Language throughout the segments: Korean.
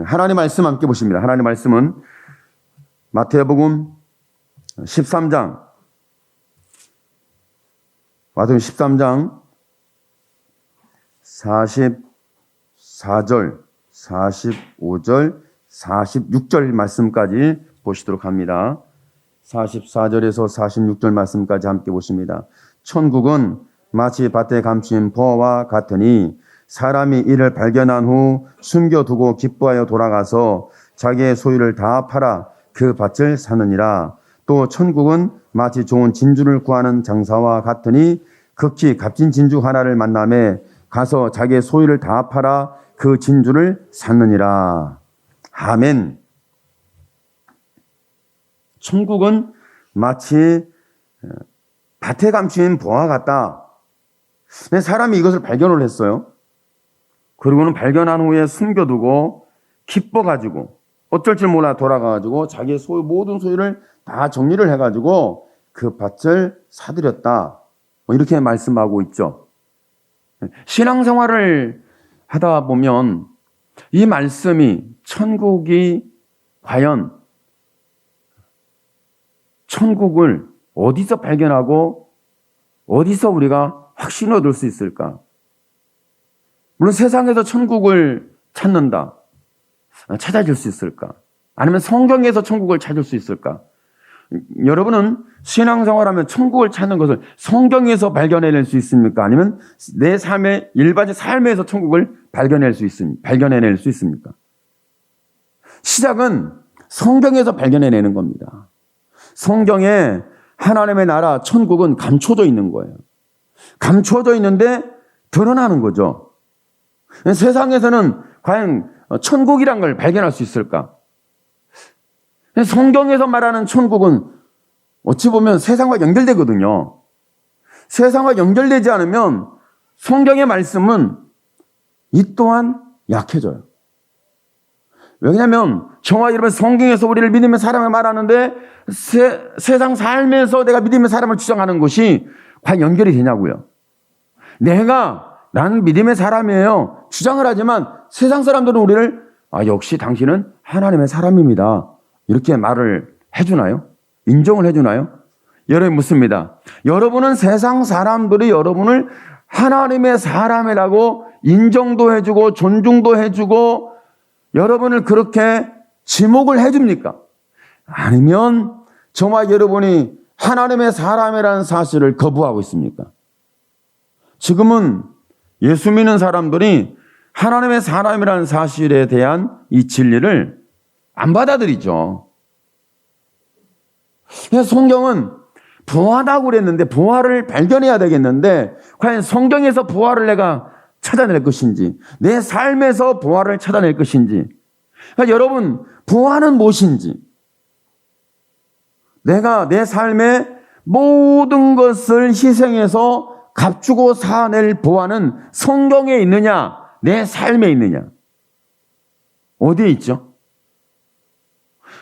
하나님 말씀 함께 보십니다. 하나님 말씀은 마태복음 13장, 마태복음 13장 44절, 45절, 46절 말씀까지 보시도록 합니다. 44절에서 46절 말씀까지 함께 보십니다. 천국은 마치 밭에 감춘 보화와 같으니 사람이 이를 발견한 후 숨겨두고 기뻐하여 돌아가서 자기의 소유를 다 팔아 그 밭을 사느니라. 또 천국은 마치 좋은 진주를 구하는 장사와 같으니 극히 값진 진주 하나를 만남에 가서 자기의 소유를 다 팔아 그 진주를 샀느니라. 아멘. 천국은 마치 밭에 감춘 보화 같다. 근데 사람이 이것을 발견을 했어요. 그리고는 발견한 후에 숨겨두고 기뻐가지고 어쩔 줄 몰라 돌아가가지고 자기의 모든 소유를 다 정리를 해가지고 그 밭을 사들였다. 이렇게 말씀하고 있죠. 신앙생활을 하다 보면 이 말씀이 천국이 과연 천국을 어디서 발견하고 어디서 우리가 확신을 얻을 수 있을까? 물론 세상에서 천국을 찾아줄 수 있을까? 아니면 성경에서 천국을 찾을 수 있을까? 여러분은 신앙생활하면 천국을 찾는 것을 성경에서 발견해낼 수 있습니까? 아니면 내 삶의 일반적 삶에서 천국을 발견해낼 수 있습니까? 시작은 성경에서 발견해내는 겁니다. 성경에 하나님의 나라 천국은 감춰져 있는 거예요. 감춰져 있는데 드러나는 거죠. 세상에서는 과연 천국이란 걸 발견할 수 있을까? 성경에서 말하는 천국은 어찌 보면 세상과 연결되거든요. 세상과 연결되지 않으면 성경의 말씀은 이 또한 약해져요. 왜냐하면 저와 여러분 성경에서 우리를 믿음의 사람을 말하는데 세상 삶에서 내가 믿음의 사람을 주장하는 것이 과연 연결이 되냐고요. 나는 믿음의 사람이에요 주장을 하지만 세상 사람들은 우리를 역시 당신은 하나님의 사람입니다 이렇게 말을 해주나요? 인정을 해주나요? 여러분 묻습니다. 여러분은 세상 사람들이 여러분을 하나님의 사람이라고 인정도 해주고 존중도 해주고 여러분을 그렇게 지목을 해줍니까? 아니면 저와 여러분이 하나님의 사람이라는 사실을 거부하고 있습니까? 지금은 예수 믿는 사람들이 하나님의 사람이라는 사실에 대한 이 진리를 안 받아들이죠. 성경은 부활하다고 그랬는데 부활을 발견해야 되겠는데 과연 성경에서 부활을 내가 찾아낼 것인지 내 삶에서 부활을 찾아낼 것인지 그러니까 여러분 부활은 무엇인지 내가 내 삶의 모든 것을 희생해서 값주고 사낼 부활은 성경에 있느냐 내 삶에 있느냐 어디에 있죠?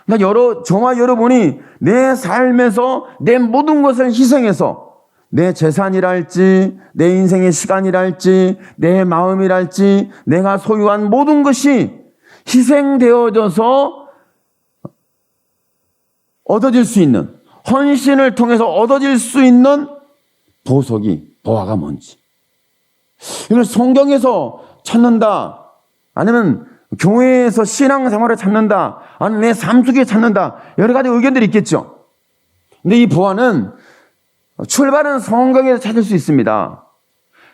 그러니까 저와 여러분이 내 삶에서 내 모든 것을 희생해서 내 재산이랄지 내 인생의 시간이랄지 내 마음이랄지 내가 소유한 모든 것이 희생되어져서 얻어질 수 있는 헌신을 통해서 얻어질 수 있는 보화가 뭔지 이걸 성경에서 찾는다 아니면 교회에서 신앙생활을 찾는다 아니면 내 삶 속에 찾는다 여러 가지 의견들이 있겠죠. 근데 이 보화는 출발은 성경에서 찾을 수 있습니다.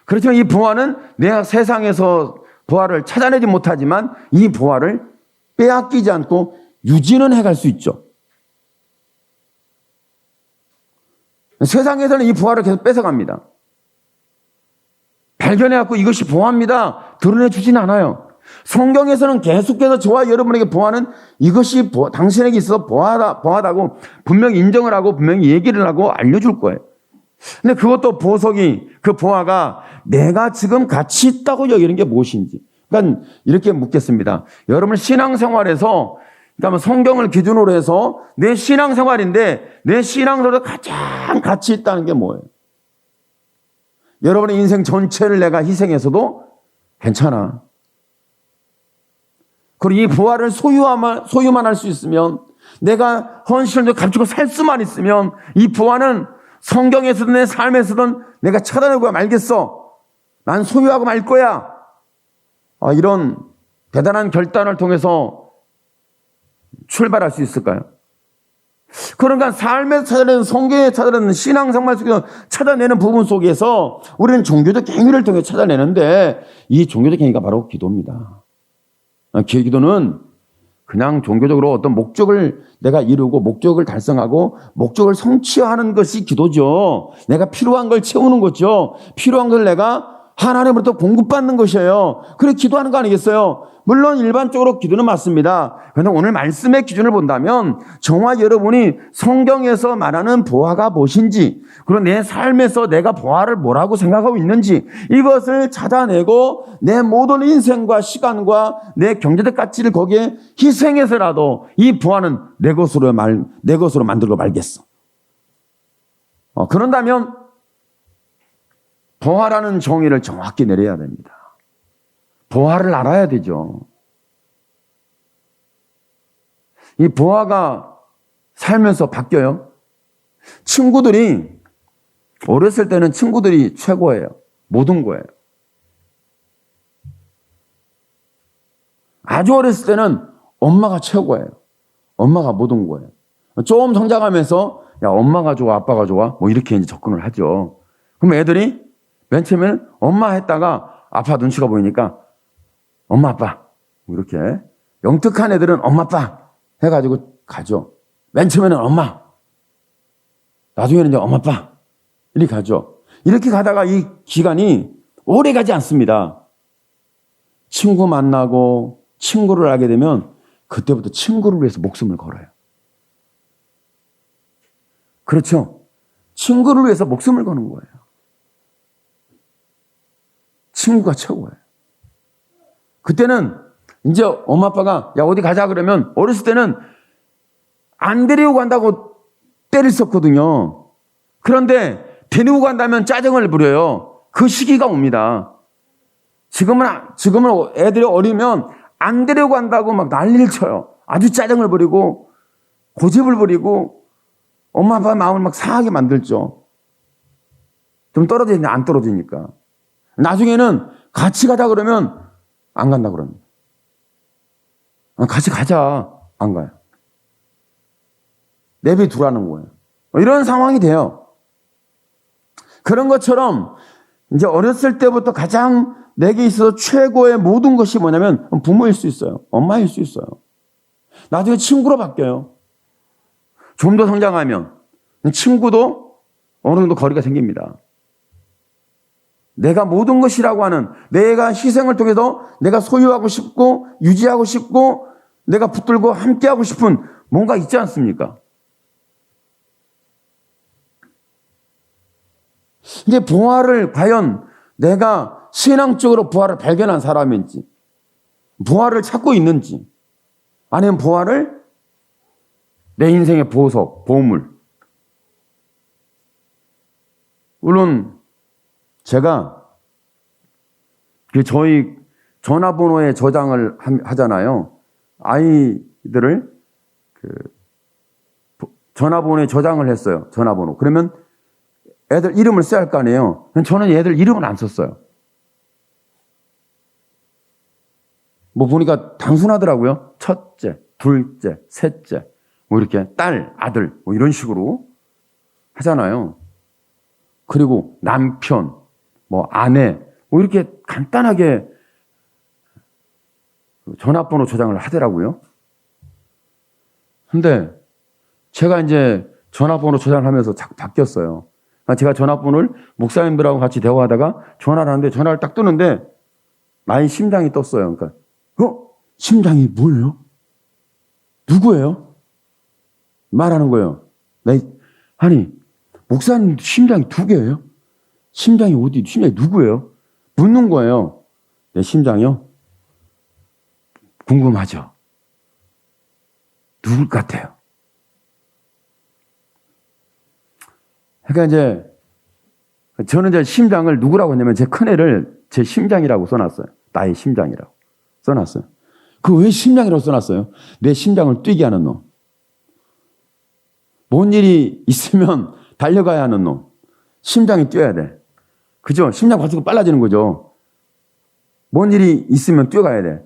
그렇지만 이 보화는 내가 세상에서 보화를 찾아내지 못하지만 이 보화를 빼앗기지 않고 유지는 해갈 수 있죠. 세상에서는 이 보화를 계속 뺏어갑니다. 발견해갖고 이것이 보화입니다. 드러내주지는 않아요. 성경에서는 계속해서 저와 여러분에게 보화는 이것이 당신에게 있어서 보화다고 분명히 인정을 하고 분명히 얘기를 하고 알려줄 거예요. 근데 그것도 보석이 그 보화가 내가 지금 가치 있다고 여기는 게 무엇인지 그러니까 이렇게 묻겠습니다. 여러분 신앙생활에서 그러니까 성경을 기준으로 해서 내 신앙생활인데 내 신앙생활에서 가장 가치 있다는 게 뭐예요? 여러분의 인생 전체를 내가 희생해서도 괜찮아. 그리고 이 부활을 소유만 할 수 있으면, 내가 헌신을 갖추고 살 수만 있으면 이 부활은 성경에서든 내 삶에서든 내가 찾아내고 말겠어. 난 소유하고 말 거야. 이런 대단한 결단을 통해서 출발할 수 있을까요? 그러니까 삶에서 찾아내는, 성경에 찾아내는, 신앙생활 속에서 찾아내는 부분 속에서 우리는 종교적 행위를 통해 찾아내는데, 이 종교적 행위가 바로 기도입니다. 기도는 그냥 종교적으로 어떤 목적을 내가 이루고 목적을 달성하고 목적을 성취하는 것이 기도죠. 내가 필요한 걸 채우는 거죠. 필요한 걸 내가 하나님으로부터 공급받는 것이에요. 그래 기도하는 거 아니겠어요? 물론 일반적으로 기도는 맞습니다. 그런데 오늘 말씀의 기준을 본다면 저와 여러분이 성경에서 말하는 보화가 무엇인지, 그리고 내 삶에서 내가 보화를 뭐라고 생각하고 있는지, 이것을 찾아내고 내 모든 인생과 시간과 내 경제적 가치를 거기에 희생해서라도 이 보화는 내 것으로 만들고 말겠어. 그런다면 보화라는 정의를 정확히 내려야 됩니다. 보화를 알아야 되죠. 이 보화가 살면서 바뀌어요. 친구들이, 어렸을 때는 친구들이 최고예요. 모든 거예요. 아주 어렸을 때는 엄마가 최고예요. 엄마가 모든 거예요. 좀 성장하면서 야, 엄마가 좋아, 아빠가 좋아, 뭐 이렇게 이제 접근을 하죠. 그럼 애들이 맨 처음에는 엄마 했다가 아빠 눈치가 보이니까 엄마, 아빠. 이렇게. 영특한 애들은 엄마, 아빠 해가지고 가죠. 맨 처음에는 엄마. 나중에는 이제 엄마, 아빠. 이렇게 가죠. 이렇게 가다가 이 기간이 오래 가지 않습니다. 친구 만나고 친구를 알게 되면 그때부터 친구를 위해서 목숨을 걸어요. 그렇죠. 친구를 위해서 목숨을 거는 거예요. 친구가 최고예요. 그때는 이제 엄마 아빠가 야 어디 가자 그러면 어렸을 때는 안 데리고 간다고 때렸었거든요. 그런데 데리고 간다면 짜증을 부려요. 그 시기가 옵니다. 지금은 애들이 어리면 안 데리고 간다고 막 난리를 쳐요. 아주 짜증을 부리고 고집을 부리고 엄마 아빠 마음을 막 상하게 만들죠. 좀 떨어지는데 안 떨어지니까. 나중에는 같이 가자 그러면 안 간다 그럽니다. 같이 가자. 안 가요. 내비두라는 거예요. 이런 상황이 돼요. 그런 것처럼 이제 어렸을 때부터 가장 내게 있어서 최고의 모든 것이 뭐냐면 부모일 수 있어요. 엄마일 수 있어요. 나중에 친구로 바뀌어요. 좀 더 성장하면 친구도 어느 정도 거리가 생깁니다. 내가 모든 것이라고 하는, 내가 희생을 통해서 내가 소유하고 싶고 유지하고 싶고 내가 붙들고 함께하고 싶은 뭔가 있지 않습니까? 이제 부활을 과연 내가 신앙적으로 부활을 발견한 사람인지, 부활을 찾고 있는지, 아니면 부활을 내 인생의 보석, 보물. 물론 제가 저희 전화번호에 저장을 하잖아요. 아이들을 전화번호에 저장을 했어요. 전화번호. 그러면 애들 이름을 써야 할 거 아니에요. 저는 애들 이름을 안 썼어요. 뭐 보니까 단순하더라고요. 첫째, 둘째, 셋째, 뭐 이렇게 딸, 아들, 뭐 이런 식으로 하잖아요. 그리고 남편, 뭐 아내, 뭐 이렇게 간단하게 전화번호 저장을 하더라고요. 근데 제가 이제 전화번호 저장을 하면서 자꾸 바뀌었어요. 제가 전화번호를 목사님들하고 같이 대화하다가 전화를 하는데 전화를 딱 뜨는데 나의 심장이 떴어요. 그러니까 심장이 뭐예요? 누구예요? 말하는 거예요. 아니 목사님 심장이 2개예요? 심장이 어디? 심장이 누구예요? 묻는 거예요. 내 심장이요? 궁금하죠? 누굴 것 같아요? 그러니까 이제 저는 이제 심장을 누구라고 했냐면 제 큰애를 제 심장이라고 써놨어요. 나의 심장이라고 써놨어요. 그 왜 심장이라고 써놨어요? 내 심장을 뛰게 하는 놈. 뭔 일이 있으면 달려가야 하는 놈. 심장이 뛰어야 돼. 그죠? 심장 과속이 빨라지는 거죠. 뭔 일이 있으면 뛰어가야 돼.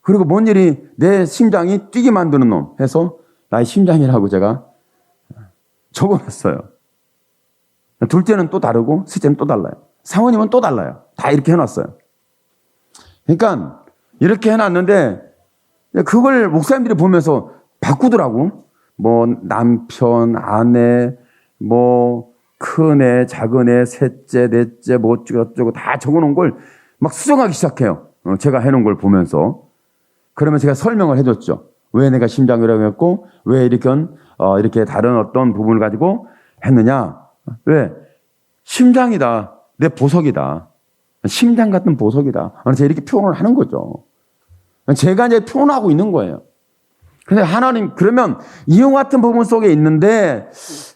그리고 뭔 일이 내 심장이 뛰게 만드는 놈 해서 나의 심장이라고 제가 적어놨어요. 둘째는 또 다르고 셋째는 또 달라요. 사모님은 또 달라요. 다 이렇게 해놨어요. 그러니까 이렇게 해놨는데 그걸 목사님들이 보면서 바꾸더라고. 뭐 남편, 아내, 뭐 큰애, 작은애, 셋째, 넷째, 뭐 어쩌고 다 적어놓은 걸 막 수정하기 시작해요. 제가 해놓은 걸 보면서. 그러면 제가 설명을 해줬죠. 왜 내가 심장이라고 했고 왜 이렇게 다른 어떤 부분을 가지고 했느냐. 왜? 심장이다. 내 보석이다. 심장 같은 보석이다. 제가 이렇게 표현을 하는 거죠. 제가 이제 표현하고 있는 거예요. 근데 하나님, 그러면 이와 같은 부분 속에 있는데,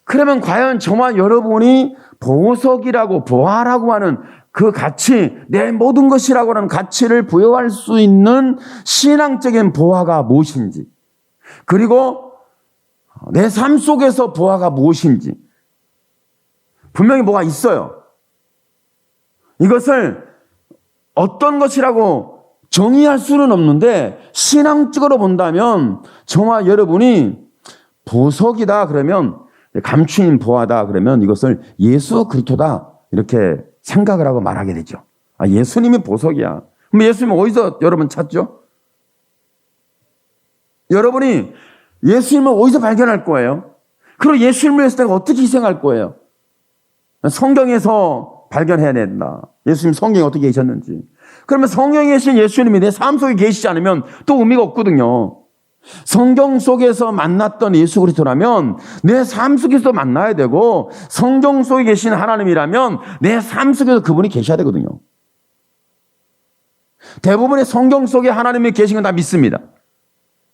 그러면 과연 저와 여러분이 보석이라고, 보화라고 하는 그 가치, 내 모든 것이라고 하는 가치를 부여할 수 있는 신앙적인 보화가 무엇인지, 그리고 내 삶 속에서 보화가 무엇인지, 분명히 뭐가 있어요. 이것을 어떤 것이라고 정의할 수는 없는데 신앙적으로 본다면 저와 여러분이 보석이다 그러면 감추인 보화다 그러면 이것을 예수 그리스도다 이렇게 생각을 하고 말하게 되죠. 아, 예수님이 보석이야. 그럼 예수님은 어디서 여러분 찾죠? 여러분이 예수님을 어디서 발견할 거예요? 그리고 예수님을 위해서 내가 어떻게 희생할 거예요? 성경에서 발견해야 된다. 예수님 성경에 어떻게 계셨는지. 그러면 성경에 계신 예수님이 내 삶 속에 계시지 않으면 또 의미가 없거든요. 성경 속에서 만났던 예수 그리스도라면 내 삶 속에서 만나야 되고 성경 속에 계신 하나님이라면 내 삶 속에서 그분이 계셔야 되거든요. 대부분의 성경 속에 하나님이 계신 건 다 믿습니다.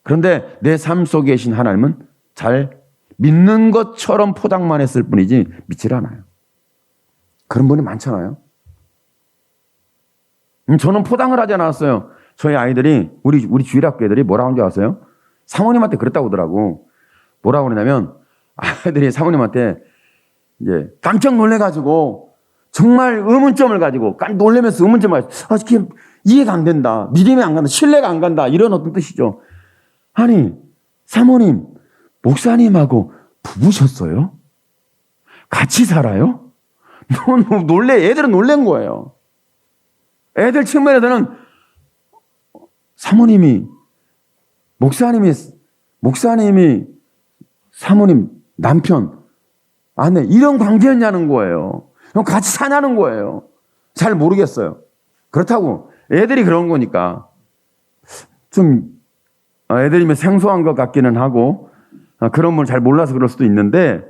그런데 내 삶 속에 계신 하나님은 잘 믿는 것처럼 포장만 했을 뿐이지 믿질 않아요. 그런 분이 많잖아요. 저는 포장을 하지 않았어요. 저희 아이들이, 우리 주일학교 애들이 뭐라고 하는 줄 아세요? 사모님한테 그랬다고 하더라고. 뭐라고 그러냐면, 아이들이 사모님한테 이제 깜짝 놀래가지고, 정말 의문점을 가지고, 깜짝 놀라면서 의문점을 가지고, 이게 이해가 안 된다. 믿음이 안 간다. 신뢰가 안 간다. 이런 어떤 뜻이죠. 아니, 사모님, 목사님하고 부부셨어요? 같이 살아요? 애들은 놀란 거예요. 애들 측면에서는 목사님이 사모님, 남편, 아내, 이런 관계였냐는 거예요. 그럼 같이 사냐는 거예요. 잘 모르겠어요. 그렇다고 애들이 그런 거니까 좀 애들이 생소한 것 같기는 하고 그런 걸 잘 몰라서 그럴 수도 있는데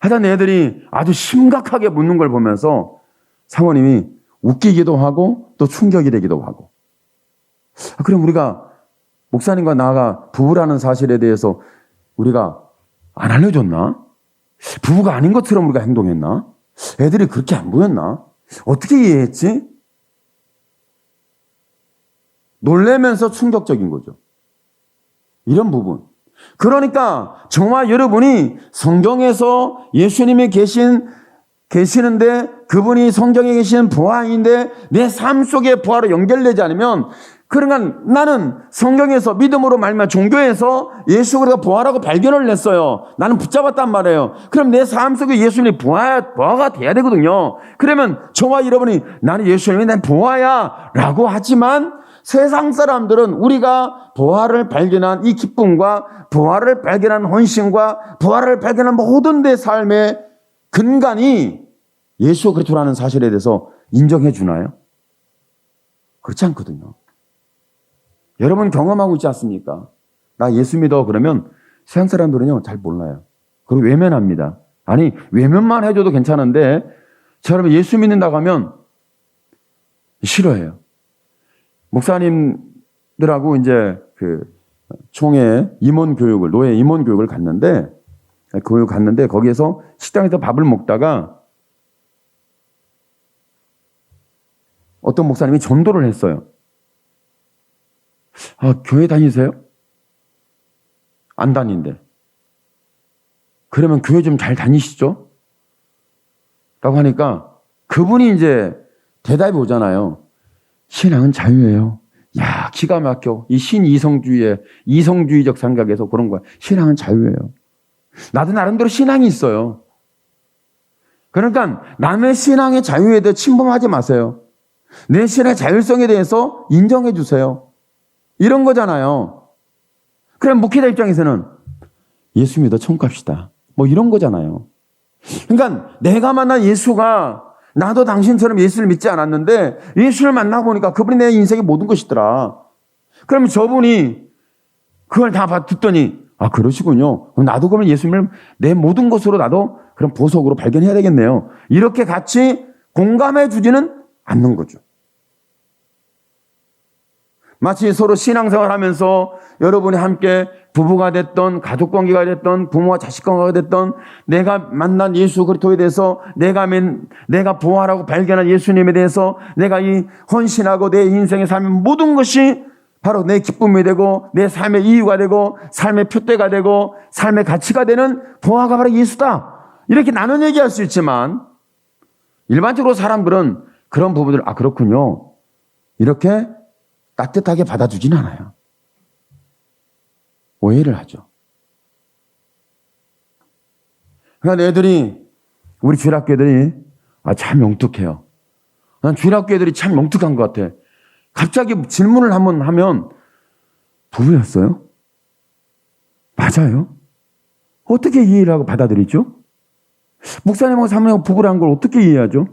하여튼 애들이 아주 심각하게 묻는 걸 보면서 사모님이 웃기기도 하고 또 충격이 되기도 하고. 그럼 우리가 목사님과 나가 부부라는 사실에 대해서 우리가 안 알려줬나? 부부가 아닌 것처럼 우리가 행동했나? 애들이 그렇게 안 보였나? 어떻게 이해했지? 놀라면서 충격적인 거죠. 이런 부분. 그러니까 저와 여러분이 성경에서 예수님이 계시는데 그분이 성경에 계신 보화인데 내 삶 속에 보화로 연결되지 않으면 그러니까 나는 성경에서 믿음으로 말미암아 종교에서 예수 그리스도가 보화라고 발견을 했어요. 나는 붙잡았단 말이에요. 그럼 내 삶 속에 예수님이 보화가 돼야 되거든요. 그러면 저와 여러분이 나는 예수님이 난 보화야 라고 하지만 세상 사람들은 우리가 보화를 발견한 이 기쁨과 보화를 발견한 헌신과 보화를 발견한 모든 내 삶의 근간이 예수 그리스도라는 사실에 대해서 인정해 주나요? 그렇지 않거든요. 여러분 경험하고 있지 않습니까? 나 예수 믿어 그러면 세상 사람들은요 잘 몰라요. 그리고 외면합니다. 아니 외면만 해줘도 괜찮은데 저러면 예수 믿는다고 하면 싫어해요. 목사님들하고 이제 그 총회 임원 교육을 노예 임원 교육을 갔는데 거기에서 식당에서 밥을 먹다가 어떤 목사님이 전도를 했어요. 교회 다니세요? 안 다닌대. 그러면 교회 좀 잘 다니시죠? 라고 하니까 그분이 이제 대답이 오잖아요. 신앙은 자유예요. 야, 기가 막혀. 이 이성주의적 생각에서 그런 거야. 신앙은 자유예요. 나도 나름대로 신앙이 있어요. 그러니까 남의 신앙의 자유에 대해 침범하지 마세요. 내 신앙의 자율성에 대해서 인정해 주세요. 이런 거잖아요. 그럼 목회자 입장에서는 예수 믿어 천국 갑시다. 뭐 이런 거잖아요. 그러니까 내가 만난 예수가 나도 당신처럼 예수를 믿지 않았는데 예수를 만나보니까 그분이 내 인생의 모든 것이더라. 그러면 저분이 그걸 다 듣더니 그러시군요. 그럼 나도 그러면 예수님을 내 모든 것으로 나도 그런 보석으로 발견해야 되겠네요. 이렇게 같이 공감해 주지는 않는 거죠. 마치 서로 신앙생활 하면서 여러분이 함께 부부가 됐던 가족관계가 됐던 부모와 자식관계가 됐던 내가 만난 예수 그리스도에 대해서 내가 부활하고 발견한 예수님에 대해서 내가 이 헌신하고 내 인생의 삶의 모든 것이 바로 내 기쁨이 되고 내 삶의 이유가 되고 삶의 표대가 되고 삶의 가치가 되는 부활가 바로 예수다. 이렇게 나눈 얘기할 수 있지만 일반적으로 사람들은 그런 부분들을 그렇군요. 이렇게 따뜻하게 받아주진 않아요. 오해를 하죠. 그러니까 우리 주일학교 애들이 참 영특해요. 난 주일학교 애들이 참 영특한 것 같아. 갑자기 질문을 한번 하면 부부였어요? 맞아요? 어떻게 이해를 하고 받아들이죠? 목사님하고 사모님하고 부부라는 걸 어떻게 이해하죠?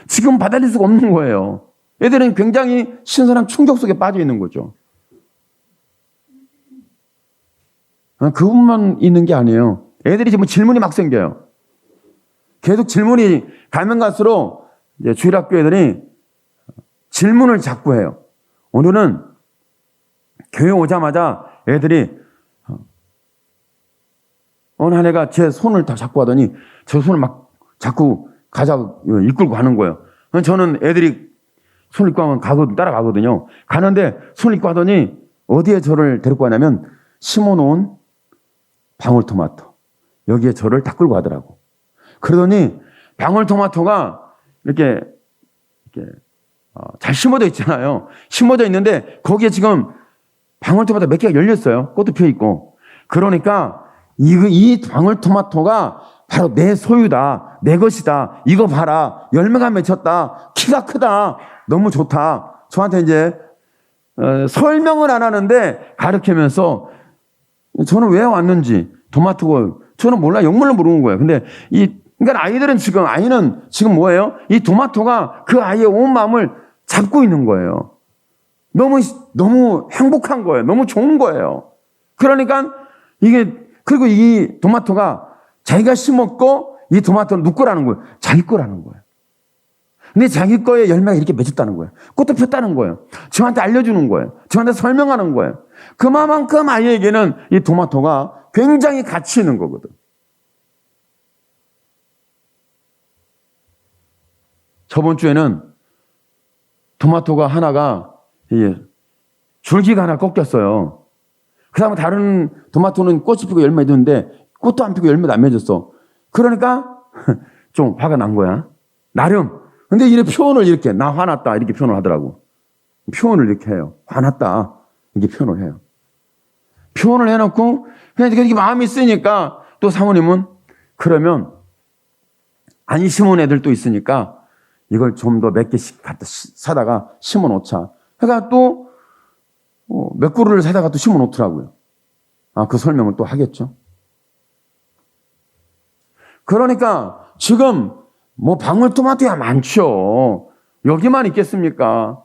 지금 받아들일 수가 없는 거예요. 애들은 굉장히 신선한 충격 속에 빠져 있는 거죠. 그것만 있는 게 아니에요. 애들이 지금 질문이 막 생겨요. 계속 질문이 가면 갈수록 이제 주일학교 애들이 질문을 자꾸 해요. 오늘은 교회 오자마자 애들이 어느 한 애가 제 손을 다 잡고 하더니 저 손을 막 자꾸 이끌고 가는 거예요. 저는 애들이 손을 입고 가면 따라가거든요. 가는데 손을 입고 하더니 어디에 저를 데리고 가냐면 심어놓은 방울토마토. 여기에 저를 다 끌고 가더라고. 그러더니 방울토마토가 이렇게 잘 심어져 있잖아요. 심어져 있는데 거기에 지금 방울토마토 몇 개가 열렸어요. 꽃도 피어 있고. 그러니까 이 방울토마토가 바로 내 소유다. 내 것이다. 이거 봐라. 열매가 맺혔다. 키가 크다. 너무 좋다. 저한테 이제 설명을 안 하는데 가르치면서 저는 왜 왔는지 토마토가 저는 몰라 영문을 모르는 거예요. 근데 그러니까 아이는 지금 뭐예요? 이 토마토가 그 아이의 온 마음을 잡고 있는 거예요. 너무 행복한 거예요. 너무 좋은 거예요. 그러니까 그리고 이 토마토가 자기가 심었고 이 토마토는 누구 거라는 거예요? 자기 거라는 거예요. 근데 자기 거에 열매가 이렇게 맺었다는 거예요. 꽃도 폈다는 거예요. 저한테 알려주는 거예요. 저한테 설명하는 거예요. 그만큼 아이에게는 이 토마토가 굉장히 가치 있는 거거든. 저번 주에는 토마토가 하나가 줄기가 하나 꺾였어요. 그 다음에 다른 토마토는 꽃이 피고 열매 맺었는데 꽃도 안 피고 열매도 안 맺었어. 그러니까 좀 화가 난 거야. 나름. 근데 표현을 이렇게 나 화났다 이렇게 표현을 하더라고. 표현을 이렇게 해요. 화났다 이렇게 표현을 해요. 표현을 해놓고 그냥 이렇게 마음이 쓰니까 또 사모님은 그러면 안 심은 애들도 있으니까 이걸 좀 더 몇 개씩 갖다 사다가 심어 놓자. 그러니까 또 몇 그루를 사다가 또 심어 놓더라고요. 그 설명을 또 하겠죠. 그러니까 지금 방울토마토야 많죠. 여기만 있겠습니까?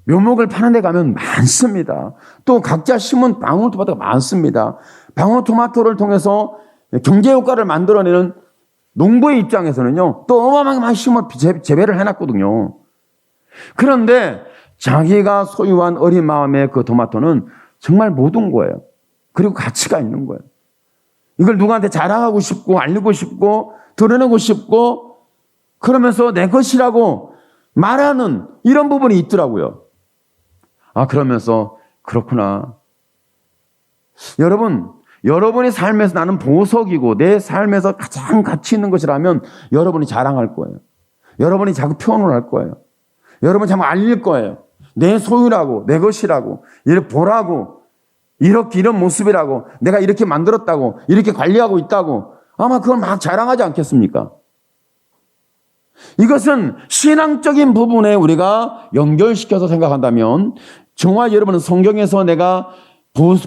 묘목을 파는 데 가면 많습니다. 또 각자 심은 방울토마토가 많습니다. 방울토마토를 통해서 경제 효과를 만들어내는 농부의 입장에서는요, 또 어마어마하게 많이 심어 재배를 해놨거든요. 그런데 자기가 소유한 어린 마음의 그 토마토는 정말 모든 거예요. 그리고 가치가 있는 거예요. 이걸 누구한테 자랑하고 싶고 알리고 싶고 드러내고 싶고 그러면서 내 것이라고 말하는 이런 부분이 있더라고요. 그러면서 그렇구나. 여러분, 여러분의 삶에서 나는 보석이고 내 삶에서 가장 가치 있는 것이라면 여러분이 자랑할 거예요. 여러분이 자꾸 표현을 할 거예요. 여러분이 자꾸 알릴 거예요. 내 소유라고, 내 것이라고, 이렇게 보라고, 이렇게 이런 모습이라고, 내가 이렇게 만들었다고, 이렇게 관리하고 있다고, 아마 그걸 막 자랑하지 않겠습니까? 이것은 신앙적인 부분에 우리가 연결시켜서 생각한다면, 저와 여러분은 성경에서 내가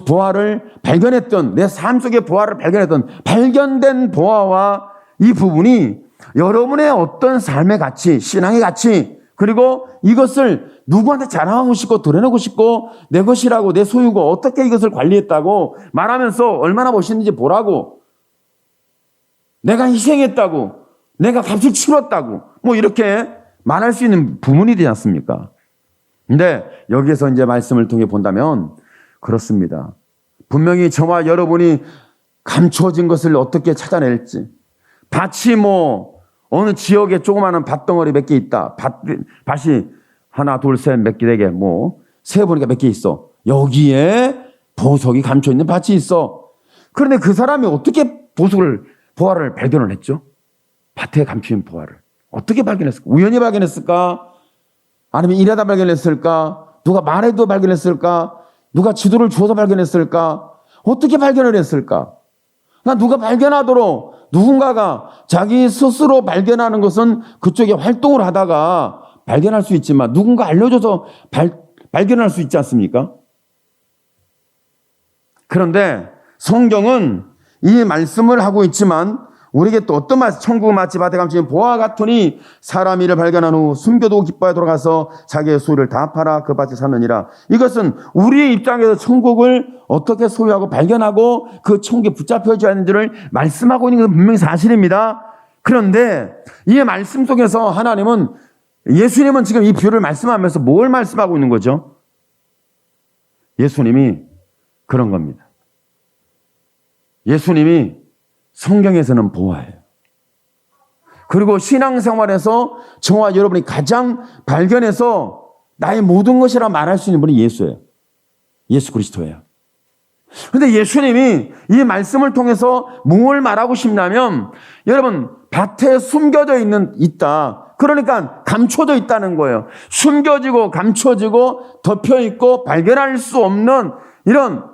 보화를 발견했던, 내 삶 속의 보화를 발견했던 발견된 보화와 이 부분이 여러분의 어떤 삶의 가치, 신앙의 가치, 그리고 이것을 누구한테 자랑하고 싶고 드러내고 싶고 내 것이라고, 내 소유고, 어떻게 이것을 관리했다고 말하면서 얼마나 멋있는지 보라고, 내가 희생했다고, 내가 값을 치렀다고 뭐 이렇게 말할 수 있는 부분이 되지 않습니까? 근데 여기에서 이제 말씀을 통해 본다면 그렇습니다. 분명히 저와 여러분이 감춰진 것을 어떻게 찾아낼지, 밭이 뭐 어느 지역에 조그마한 밭덩어리 몇 개 있다. 밭이 하나, 둘, 셋, 몇 개, 네 개, 뭐 세어보니까 몇 개 있어. 여기에 보석이 감춰있는 밭이 있어. 그런데 그 사람이 어떻게 보화를 발견을 했죠? 밭에 감추인 보화를 어떻게 발견했을까? 우연히 발견했을까? 아니면 일하다 발견했을까? 누가 말해도 발견했을까? 누가 지도를 주어서 발견했을까? 어떻게 발견을 했을까? 누가 발견하도록 누군가가 자기 스스로 발견하는 것은 그쪽에 활동을 하다가 발견할 수 있지만 누군가 알려줘서 발견할 수 있지 않습니까? 그런데 성경은 이 말씀을 하고 있지만 우리에게 또 어떤 말씀, 천국 마치 밭에 감추인 보화 같으니 사람 이를 발견한 후 숨겨두고 기뻐하여 돌아가서 자기의 소유를 다 팔아 그 밭에 사느니라. 이것은 우리의 입장에서 천국을 어떻게 소유하고 발견하고 그 천국에 붙잡혀져야 하는지를 말씀하고 있는 것은 분명히 사실입니다. 그런데 이 말씀 속에서 예수님은 지금 이 비유를 말씀하면서 뭘 말씀하고 있는 거죠? 예수님이 그런 겁니다. 예수님이 성경에서는 보화예요. 그리고 신앙생활에서 저와 여러분이 가장 발견해서 나의 모든 것이라 말할 수 있는 분이 예수예요. 예수 그리스도예요. 그런데 예수님이 이 말씀을 통해서 뭘 말하고 싶냐면, 여러분, 밭에 숨겨져 있다. 그러니까 감춰져 있다는 거예요. 숨겨지고 감춰지고 덮여있고 발견할 수 없는 이런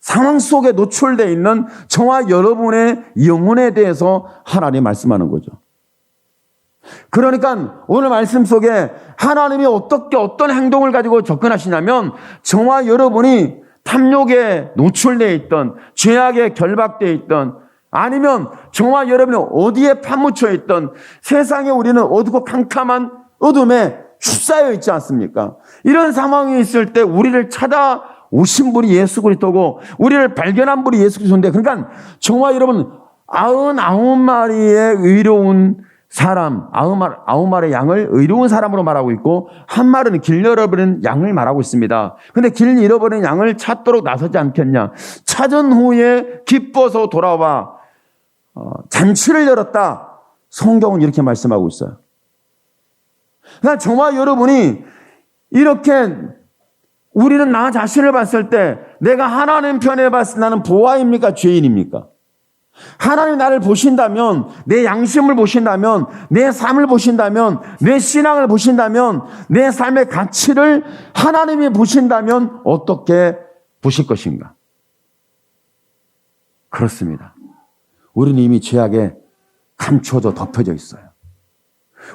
상황 속에 노출되어 있는 저와 여러분의 영혼에 대해서 하나님이 말씀하는 거죠. 그러니까 오늘 말씀 속에 하나님이 어떤 행동을 가지고 접근하시냐면, 저와 여러분이 탐욕에 노출되어 있던, 죄악에 결박되어 있던, 아니면 저와 여러분이 어디에 파묻혀 있던, 세상에 우리는 어둡고 캄캄한 어둠에 휩싸여 있지 않습니까? 이런 상황이 있을 때 우리를 찾아오신 분이 예수 그리스도고 우리를 발견한 분이 예수 그리스도인데, 그러니까 저와 여러분 99마리의 의로운 사람, 99마리의 양을 의로운 사람으로 말하고 있고, 한 마리는 길 잃어버린 양을 말하고 있습니다. 근데 길 잃어버린 양을 찾도록 나서지 않겠냐? 찾은 후에 기뻐서 돌아와 잔치를 열었다. 성경은 이렇게 말씀하고 있어요. 그러니까 저와 여러분이 이렇게, 우리는 나 자신을 봤을 때 내가 하나님 편에 봤을 때 나는 보화입니까? 죄인입니까? 하나님 나를 보신다면, 내 양심을 보신다면, 내 삶을 보신다면, 내 신앙을 보신다면, 내 삶의 가치를 하나님이 보신다면 어떻게 보실 것인가? 그렇습니다. 우리는 이미 죄악에 감춰져 덮여져 있어요.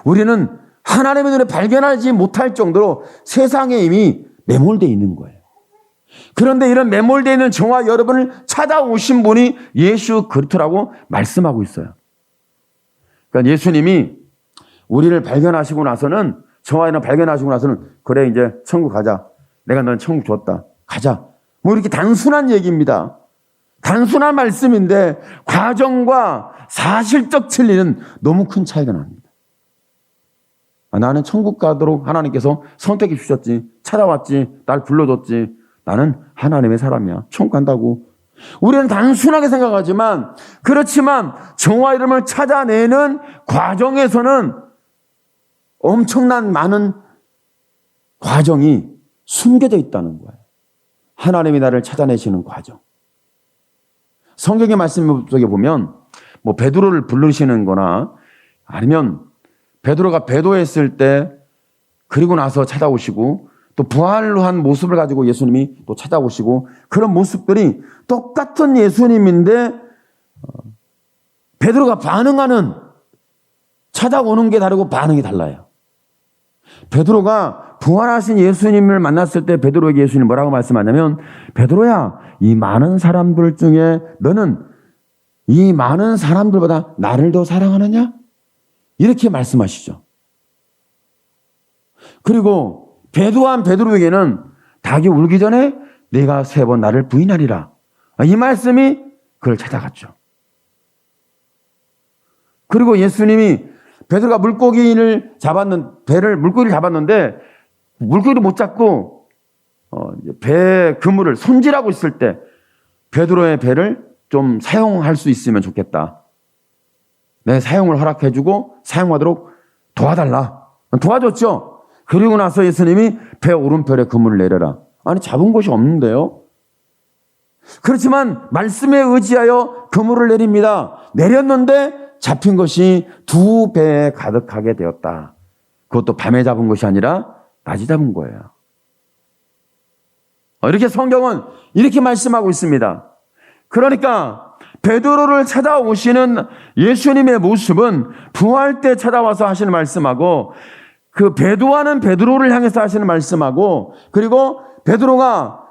우리는 하나님의 눈에 발견하지 못할 정도로 세상에 이미 매몰되어 있는 거예요. 그런데 이런 매몰되어 있는 저와 여러분을 찾아오신 분이 예수 그리스도라고 말씀하고 있어요. 그러니까 예수님이 우리를 발견하시고 나서는, 저와 여러분 발견하시고 나서는, 그래 이제 천국 가자. 내가 너는 천국 줬다. 가자. 뭐 이렇게 단순한 얘기입니다. 단순한 말씀인데 과정과 사실적 진리는 너무 큰 차이가 납니다. 나는 천국 가도록 하나님께서 선택해 주셨지, 찾아왔지, 날 불러줬지, 나는 하나님의 사람이야, 천국 간다고. 우리는 단순하게 생각하지만, 그렇지만 저와 여러분을 찾아내는 과정에서는 엄청난 많은 과정이 숨겨져 있다는 거예요. 하나님이 나를 찾아내시는 과정. 성경의 말씀 속에 보면 뭐 베드로를 부르시는 거나 아니면 베드로가 배도했을 때 그리고 나서 찾아오시고 또 부활로 한 모습을 가지고 예수님이 또 찾아오시고 그런 모습들이 똑같은 예수님인데 베드로가 반응하는 찾아오는 게 다르고 반응이 달라요. 베드로가 부활하신 예수님을 만났을 때 베드로에게 예수님이 뭐라고 말씀하냐면 베드로야 이 많은 사람들 중에 너는 이 많은 사람들보다 나를 더 사랑하느냐? 이렇게 말씀하시죠. 그리고 배도한 베드로에게는 닭이 울기 전에 네가 3번 나를 부인하리라. 이 말씀이 그를 찾아갔죠. 그리고 예수님이 베드로가 물고기를 잡았는데 물고기를 못 잡고 배 그물을 손질하고 있을 때 베드로의 배를 좀 사용할 수 있으면 좋겠다. 내 사용을 허락해주고 사용하도록 도와달라. 도와줬죠. 그리고 나서 예수님이 배 오른편에 그물을 내려라. 아니 잡은 곳이 없는데요. 그렇지만 말씀에 의지하여 그물을 내립니다. 내렸는데 잡힌 것이 2배에 가득하게 되었다. 그것도 밤에 잡은 것이 아니라 낮에 잡은 거예요. 이렇게 성경은 이렇게 말씀하고 있습니다. 그러니까 베드로를 찾아오시는 예수님의 모습은 부활 때 찾아와서 하시는 말씀하고 그 배도하는 베드로를 향해서 하시는 말씀하고 그리고 베드로가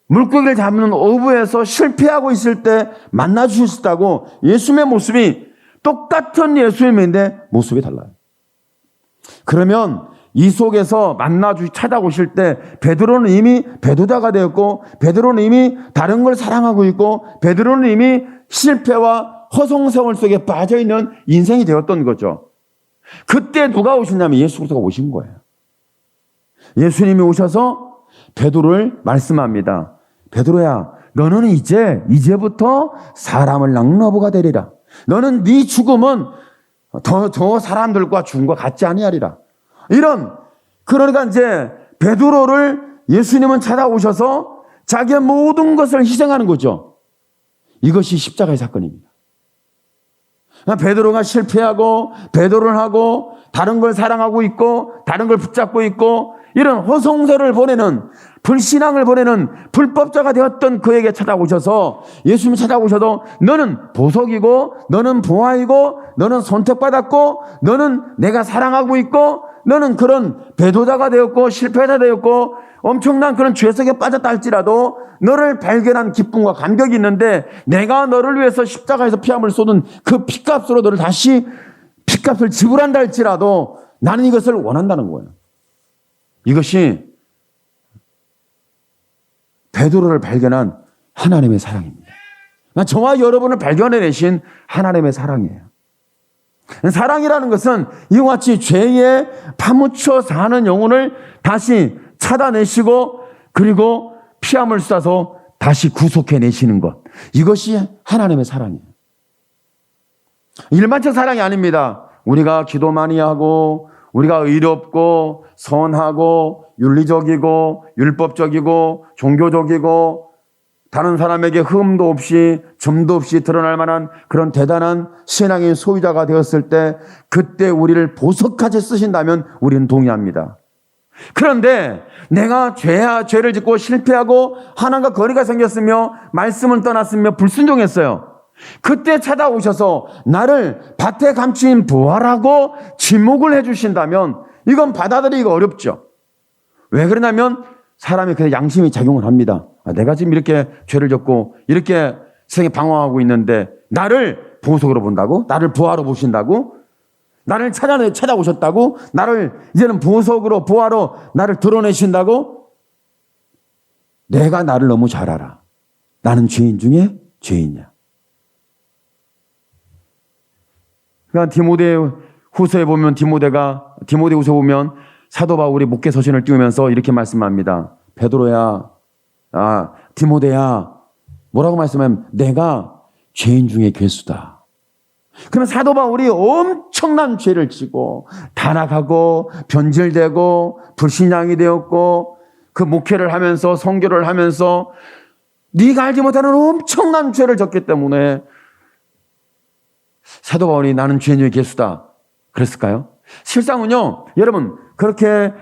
물고기를 잡는 어부에서 실패하고 있을 때 만나 주셨다고 예수님의 모습이 똑같은 예수님인데 모습이 달라요. 그러면 이 속에서 찾아오실 때 베드로는 이미 배도자가 되었고 베드로는 이미 다른 걸 사랑하고 있고 베드로는 이미 실패와 허송세월 속에 빠져있는 인생이 되었던 거죠. 그때 누가 오셨냐면 예수 그리스도가 오신 거예요. 예수님이 오셔서 베드로를 말씀합니다. 베드로야, 너는 이제부터 사람을 낚는 어부가 되리라. 너는 네 죽음은 저 사람들과 죽음과 같지 아니하리라. 그러니까 이제 베드로를 예수님은 찾아오셔서 자기의 모든 것을 희생하는 거죠. 이것이 십자가의 사건입니다. 베드로가 실패하고 배도를 하고 다른 걸 사랑하고 있고 다른 걸 붙잡고 있고 이런 허송세를 보내는 불신앙을 보내는 불법자가 되었던 그에게 찾아오셔서 예수님이 찾아오셔도 너는 보석이고 너는 보화이고 너는 선택받았고 너는 내가 사랑하고 있고 너는 그런 배도자가 되었고 실패자 되었고 엄청난 그런 죄 속에 빠졌다 할지라도 너를 발견한 기쁨과 감격이 있는데 내가 너를 위해서 십자가에서 피함을 쏟은 그 피값으로 너를 다시 피값을 지불한다 할지라도 나는 이것을 원한다는 거예요. 이것이 베드로를 발견한 하나님의 사랑입니다. 저와 여러분을 발견해내신 하나님의 사랑이에요. 사랑이라는 것은 이와 같이 죄에 파묻혀 사는 영혼을 다시 찾아내시고 그리고 피함을 쏴서 다시 구속해내시는 것. 이것이 하나님의 사랑이에요. 일반적 사랑이 아닙니다. 우리가 기도 많이 하고 우리가 의롭고 선하고 윤리적이고 율법적이고 종교적이고 다른 사람에게 흠도 없이 점도 없이 드러날 만한 그런 대단한 신앙의 소유자가 되었을 때 그때 우리를 보석같이 쓰신다면 우리는 동의합니다. 그런데 내가 죄를 짓고 실패하고 하나님과 거리가 생겼으며 말씀을 떠났으며 불순종했어요. 그때 찾아오셔서 나를 밭에 감추인 부활하고 지목을 해주신다면 이건 받아들이기가 어렵죠. 왜 그러냐면 사람이 그냥 양심이 작용을 합니다. 내가 지금 이렇게 죄를 졌고 이렇게 세상에 방황하고 있는데 나를 보석으로 본다고? 나를 부활로 보신다고? 나를 찾아오셨다고? 나를 이제는 보석으로 부활로 나를 드러내신다고? 내가 나를 너무 잘 알아. 나는 죄인 중에 죄인이야. 그러니까 디모데후서에 보면 디모데후서 보면 사도 바울이 목회 서신을 띄우면서 이렇게 말씀합니다. 베드로야, 디모데야, 뭐라고 말씀하면 내가 죄인 중에 괴수다. 그러면 사도 바울이 엄청난 죄를 지고 타락하고 변질되고 불신앙이 되었고 그 목회를 하면서 선교를 하면서 네가 알지 못하는 엄청난 죄를 졌기 때문에 사도 바울이 나는 죄인 중에 괴수다 그랬을까요? 실상은요, 여러분, 그렇게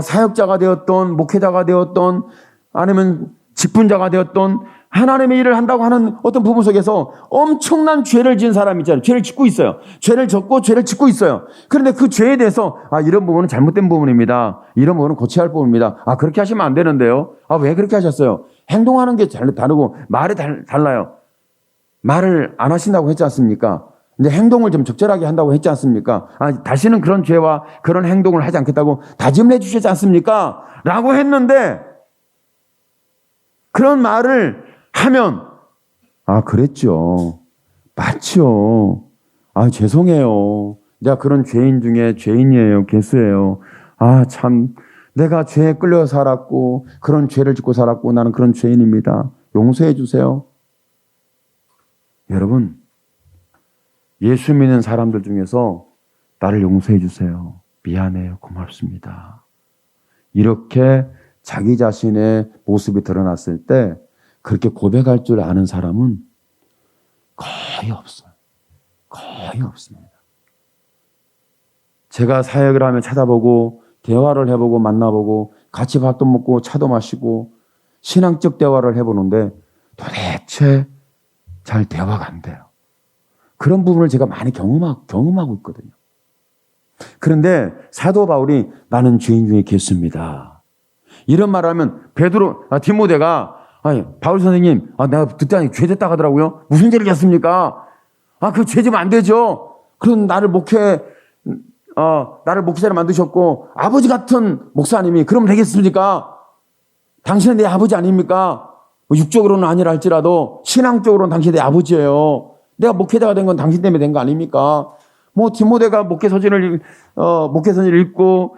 사역자가 되었던, 목회자가 되었던, 아니면 직분자가 되었던, 하나님의 일을 한다고 하는 어떤 부분 속에서 엄청난 죄를 지은 사람이 있잖아요. 죄를 짓고 있어요. 죄를 졌고 죄를 짓고 있어요. 그런데 그 죄에 대해서 이런 부분은 잘못된 부분입니다. 이런 부분은 고쳐야 할 부분입니다. 그렇게 하시면 안 되는데요. 왜 그렇게 하셨어요? 행동하는 게 다르고 말이 달라요. 말을 안 하신다고 했지 않습니까? 이제 행동을 좀 적절하게 한다고 했지 않습니까? 다시는 그런 죄와 그런 행동을 하지 않겠다고 다짐을 해 주셨지 않습니까? 라고 했는데 그런 말을 하면 그랬죠. 맞죠. 죄송해요. 내가 그런 죄인 중에 죄인이에요. 괴수예요. 참 내가 죄에 끌려 살았고 그런 죄를 짓고 살았고 나는 그런 죄인입니다. 용서해 주세요. 여러분, 예수 믿는 사람들 중에서 나를 용서해 주세요. 미안해요. 고맙습니다. 이렇게 자기 자신의 모습이 드러났을 때 그렇게 고백할 줄 아는 사람은 거의 없어요. 거의 없습니다. 제가 사역을 하면 찾아보고 대화를 해보고 만나보고 같이 밥도 먹고 차도 마시고 신앙적 대화를 해보는데 도대체 잘 대화가 안 돼요. 그런 부분을 제가 많이 경험하고 있거든요. 그런데 사도 바울이 나는 죄인 중에 괴수입니다. 이런 말을 하면 디모데가 바울 선생님, 내가 듣자니 죄 됐다고 하더라고요. 무슨 죄를 졌습니까? 그 죄 지면 안 되죠. 그럼 나를 목회자로 만드셨고 아버지 같은 목사님이 그러면 되겠습니까? 당신은 내 아버지 아닙니까? 육적으로는 아니라 할지라도 신앙적으로는 당신이 내 아버지예요. 내가 목회자가 된 건 당신 때문에 된 거 아닙니까? 디모데가 목회서신을 읽고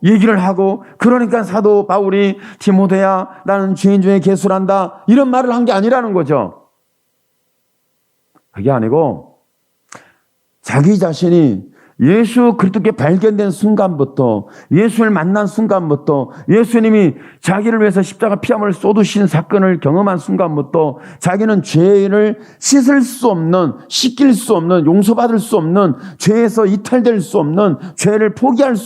얘기를 하고 그러니까 사도 바울이 디모데야 나는 죄인 중에 괴수란다 이런 말을 한 게 아니라는 거죠. 그게 아니고 자기 자신이 예수 그리스도께 발견된 순간부터 예수를 만난 순간부터 예수님이 자기를 위해서 십자가 피함을 쏟으신 사건을 경험한 순간부터 자기는 죄를 씻을 수 없는 씻길 수 없는 용서받을 수 없는 죄에서 이탈될 수 없는 죄를 포기할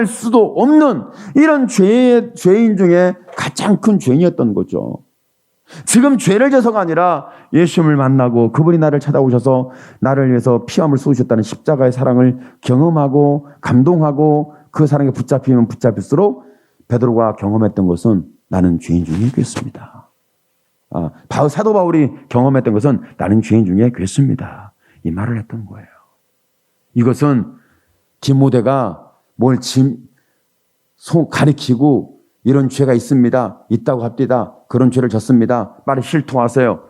수도 없는 이런 죄인 중에 가장 큰 죄인이었던 거죠. 지금 죄를 져서가 아니라 예수님을 만나고 그분이 나를 찾아오셔서 나를 위해서 피함을 쏟으셨다는 십자가의 사랑을 경험하고 감동하고 그 사랑에 붙잡히면 붙잡힐수록 베드로가 경험했던 것은 나는 죄인 중에 괴수입니다. 사도 바울이 경험했던 것은 나는 죄인 중에 괴수입니다. 이 말을 했던 거예요. 이것은 디모데가 뭘 가리키고 이런 죄가 있다고 합디다. 그런 죄를 졌습니다. 빨리 실토하세요.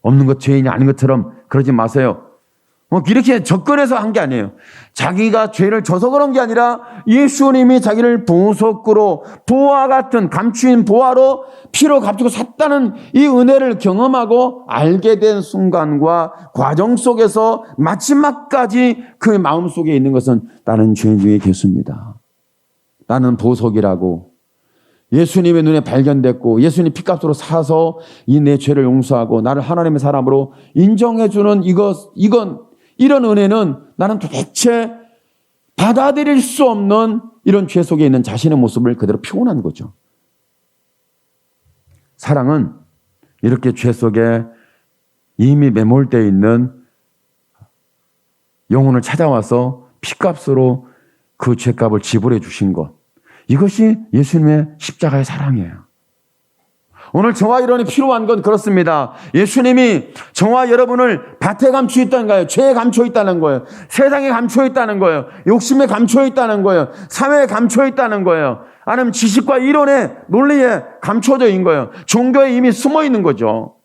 없는 것 죄인이 아닌 것처럼 그러지 마세요. 이렇게 접근해서 한 게 아니에요. 자기가 죄를 져서 그런 게 아니라 예수님이 자기를 보석으로 보화 같은 감추인 보화로 피로 값주고 샀다는 이 은혜를 경험하고 알게 된 순간과 과정 속에서 마지막까지 그 마음속에 있는 것은 나는 죄인 중에 괴수입니다. 나는 보석이라고 예수님의 눈에 발견됐고 예수님 피값으로 사서 이 내 죄를 용서하고 나를 하나님의 사람으로 인정해주는 이런 은혜는 나는 도대체 받아들일 수 없는 이런 죄 속에 있는 자신의 모습을 그대로 표현한 거죠. 사랑은 이렇게 죄 속에 이미 매몰되어 있는 영혼을 찾아와서 피값으로 그 죄값을 지불해 주신 것, 이것이 예수님의 십자가의 사랑이에요. 오늘 저와 여러분이 필요한 건 그렇습니다. 예수님이 저와 여러분을 밭에 감춰 있다는 거예요. 죄에 감춰 있다는 거예요. 세상에 감춰 있다는 거예요. 욕심에 감춰 있다는 거예요. 사회에 감춰 있다는 거예요. 아니면 지식과 이론에 논리에 감춰져 있는 거예요. 종교에 이미 숨어 있는 거죠.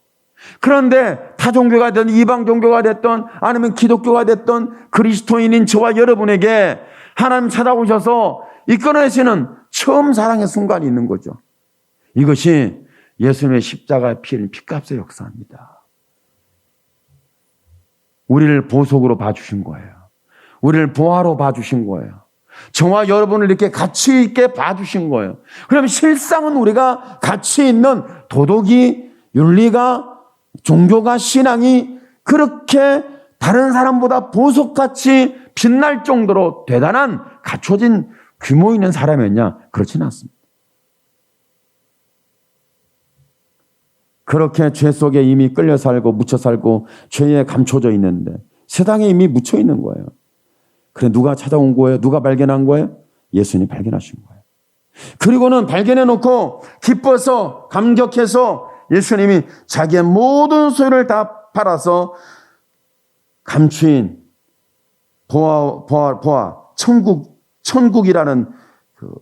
그런데 타 종교가 됐든 이방 종교가 됐든 아니면 기독교가 됐든 그리스도인인 저와 여러분에게 하나님 찾아오셔서 이끌어내시는 처음 사랑의 순간이 있는 거죠. 이것이 예수님의 십자가의 피를 피값의 역사입니다. 우리를 보석으로 봐주신 거예요. 우리를 보화로 봐주신 거예요. 저와 여러분을 이렇게 가치 있게 봐주신 거예요. 그럼 실상은 우리가 가치 있는 도덕이, 윤리가, 종교가, 신앙이 그렇게 다른 사람보다 보석같이 빛날 정도로 대단한 갖춰진 규모 있는 사람이었냐? 그렇지는 않습니다. 그렇게 죄 속에 이미 끌려 살고 묻혀 살고 죄에 감춰져 있는데 세상에 이미 묻혀 있는 거예요. 그래 누가 찾아온 거예요? 누가 발견한 거예요? 예수님이 발견하신 거예요. 그리고는 발견해 놓고 기뻐서 감격해서 예수님이 자기의 모든 소유를 다 팔아서 감추인 보아 천국이라는 그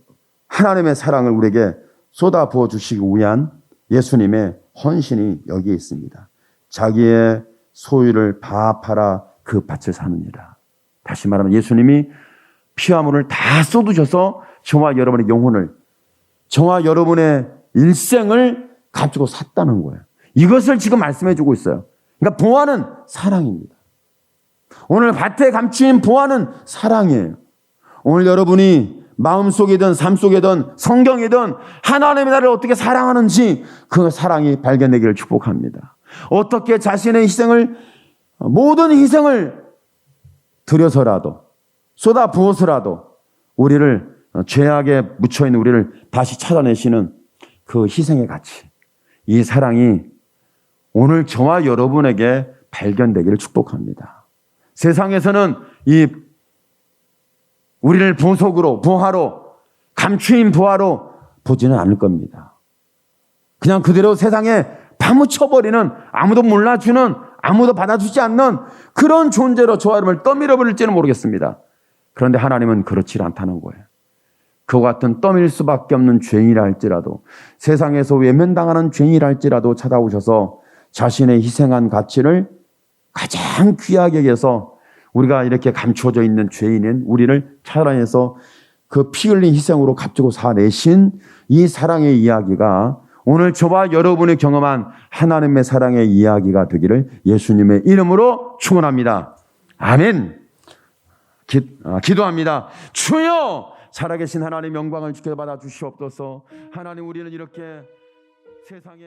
하나님의 사랑을 우리에게 쏟아 부어 주시기 위한 예수님의 헌신이 여기에 있습니다. 자기의 소유를 다 팔아 그 밭을 사느니라. 다시 말하면 예수님이 피와 물을 다 쏟으셔서 저와 여러분의 영혼을, 저와 여러분의 일생을 가지고 샀다는 거예요. 이것을 지금 말씀해 주고 있어요. 그러니까 보화는 사랑입니다. 오늘 밭에 감추인 보화는 사랑이에요. 오늘 여러분이 마음속이든 삶속이든 성경이든 하나님의 나를 어떻게 사랑하는지 그 사랑이 발견되기를 축복합니다. 어떻게 자신의 희생을, 모든 희생을 들여서라도 쏟아 부어서라도 우리를, 죄악에 묻혀있는 우리를 다시 찾아내시는 그 희생의 가치, 이 사랑이 오늘 저와 여러분에게 발견되기를 축복합니다. 세상에서는 이 우리를 보석으로, 보화로, 감추인 보화로 보지는 않을 겁니다. 그냥 그대로 세상에 파묻혀버리는, 아무도 몰라주는, 아무도 받아주지 않는 그런 존재로 저와 여러분을 떠밀어버릴지는 모르겠습니다. 그런데 하나님은 그렇지 않다는 거예요. 그와 같은 떠밀 수밖에 없는 죄인이라 할지라도, 세상에서 외면당하는 죄인이라 할지라도 찾아오셔서 자신의 희생한 가치를 가장 귀하게 여겨서 우리가 이렇게 감추어져 있는 죄인인 우리를 찾아내서 그 피 흘린 희생으로 값주고 사내신 이 사랑의 이야기가 오늘 저와 여러분이 경험한 하나님의 사랑의 이야기가 되기를 예수님의 이름으로 축원합니다. 아멘. 기도합니다. 주여, 살아계신 하나님 영광을 주께 받아 주시옵소서. 하나님, 우리는 이렇게 세상에